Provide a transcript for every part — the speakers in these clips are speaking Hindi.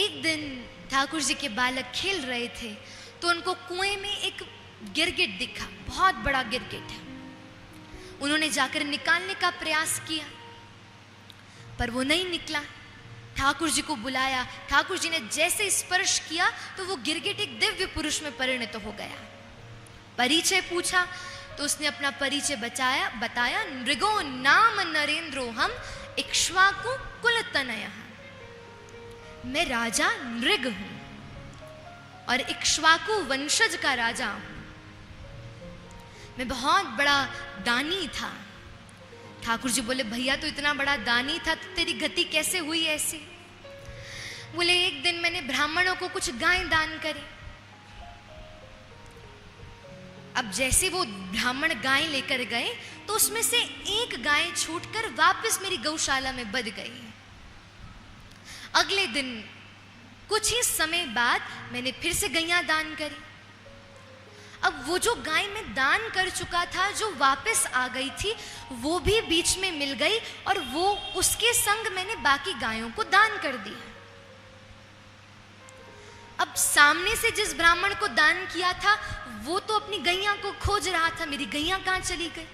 एक दिन ठाकुर जी के बालक खेल रहे थे तो उनको कुएं में एक गिरगिट दिखा, बहुत बड़ा गिरगिट है। उन्होंने जाकर निकालने का प्रयास किया पर वो नहीं निकला। ठाकुर जी को बुलाया, ठाकुर जी ने जैसे स्पर्श किया तो वो गिरगिट एक दिव्य पुरुष में परिणत हो गया। परिचय पूछा तो उसने अपना परिचय बताया, नृगो नाम नरेंद्रो हम इक्ष्वाकु कुलतनयः। मैं राजा नृग हूं और इक्ष्वाकु वंशज का राजा हूं। मैं बहुत बड़ा दानी था। ठाकुर जी बोले, भैया तो इतना बड़ा दानी था तो तेरी गति कैसे हुई ऐसे? बोले, एक दिन मैंने ब्राह्मणों को कुछ गाय दान करी। अब जैसे वो ब्राह्मण गाय लेकर गए तो उसमें से एक गाय छूटकर वापस मेरी गौशाला में बध गई। अगले दिन कुछ ही समय बाद मैंने फिर से गैया दान करी। अब वो जो गाय मैं दान कर चुका था, जो वापस आ गई थी, वो भी बीच में मिल गई और वो उसके संग मैंने बाकी गायों को दान कर दिया। अब सामने से जिस ब्राह्मण को दान किया था वो तो अपनी गैया को खोज रहा था, मेरी गैया कहाँ चली गई?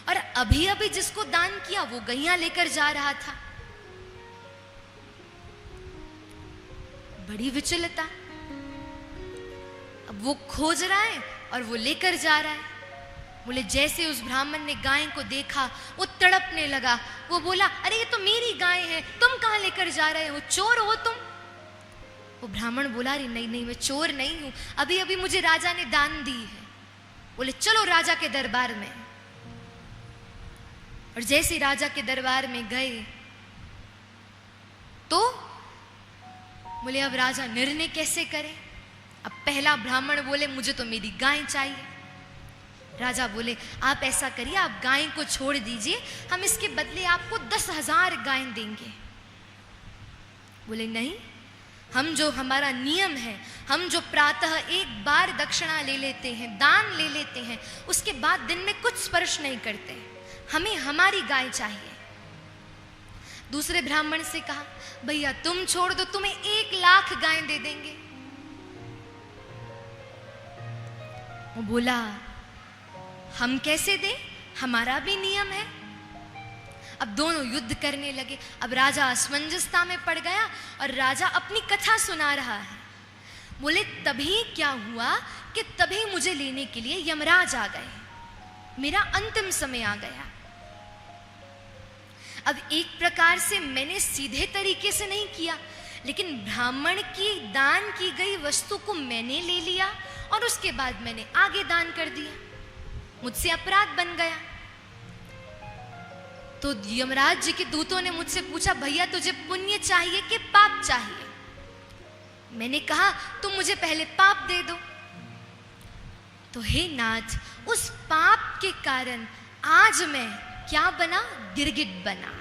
और अभी अभी जिसको दान किया वो गैया लेकर जा रहा था। बड़ी विचलता। अब वो खोज रहा है और वो लेकर जा रहा है। बोले, जैसे उस ब्राह्मण ने गाय को देखा वो तड़पने लगा। वो बोला, अरे ये तो मेरी गाय है, तुम कहां लेकर जा रहे हो? चोर हो तुम? वो ब्राह्मण बोला, अरे नहीं नहीं, मैं चोर नहीं हूं, अभी अभी मुझे राजा ने दान दी है। बोले, चलो राजा के दरबार में। और जैसे राजा के दरबार में गए तो बोले, अब राजा निर्णय कैसे करे? अब पहला ब्राह्मण बोले, मुझे तो मेरी गाय चाहिए। राजा बोले, आप ऐसा करिए, आप गाय को छोड़ दीजिए, हम इसके बदले आपको 10,000 गाय देंगे। बोले, नहीं, हम जो हमारा नियम है, हम जो प्रातः एक बार दक्षिणा ले लेते हैं, दान ले लेते हैं, उसके बाद दिन में कुछ स्पर्श नहीं करते, हमें हमारी गाय चाहिए। दूसरे ब्राह्मण से कहा, भैया तुम छोड़ दो, तुम्हें 1,00,000 गाय दे देंगे। वो बोला, हम कैसे दें, हमारा भी नियम है। अब दोनों युद्ध करने लगे। अब राजा असमंजसता में पड़ गया और राजा अपनी कथा सुना रहा है। बोले, तभी क्या हुआ कि तभी मुझे लेने के लिए यमराज आ गए, मेरा अंतिम समय आ गया। अब एक प्रकार से मैंने सीधे तरीके से नहीं किया, लेकिन ब्राह्मण की दान की गई वस्तु को मैंने ले लिया और उसके बाद मैंने आगे दान कर दिया, मुझसे अपराध बन गया। तो यमराज जी के दूतों ने मुझसे पूछा, भैया तुझे पुण्य चाहिए कि पाप चाहिए? मैंने कहा, तुम मुझे पहले पाप दे दो। तो हे नाथ, उस पाप के कारण आज मैं क्या बना? गिरगिट बना।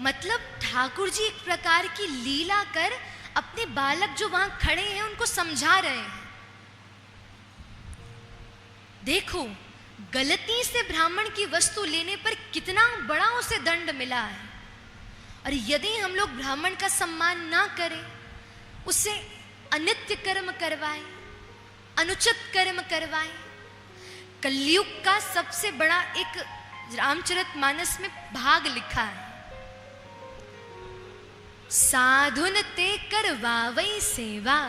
मतलब ठाकुर जी एक प्रकार की लीला कर अपने बालक जो वहां खड़े हैं उनको समझा रहे हैं। देखो, गलती से ब्राह्मण की वस्तु लेने पर कितना बड़ा उसे दंड मिला है। और यदि हम लोग ब्राह्मण का सम्मान ना करें, उससे अनित्य कर्म करवाएं, अनुचित कर्म करवाएं, कलयुग का सबसे बड़ा एक रामचरितमानस में भाग लिखा है, साधुन ते करवावई सेवा।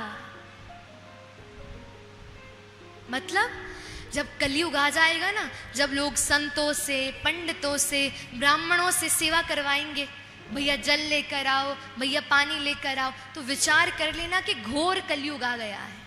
मतलब जब कलयुग आ जाएगा ना, जब लोग संतों से, पंडितों से, ब्राह्मणों से सेवा करवाएंगे, भैया जल लेकर आओ, भैया पानी लेकर आओ, तो विचार कर लेना कि घोर कलयुग आ गया है।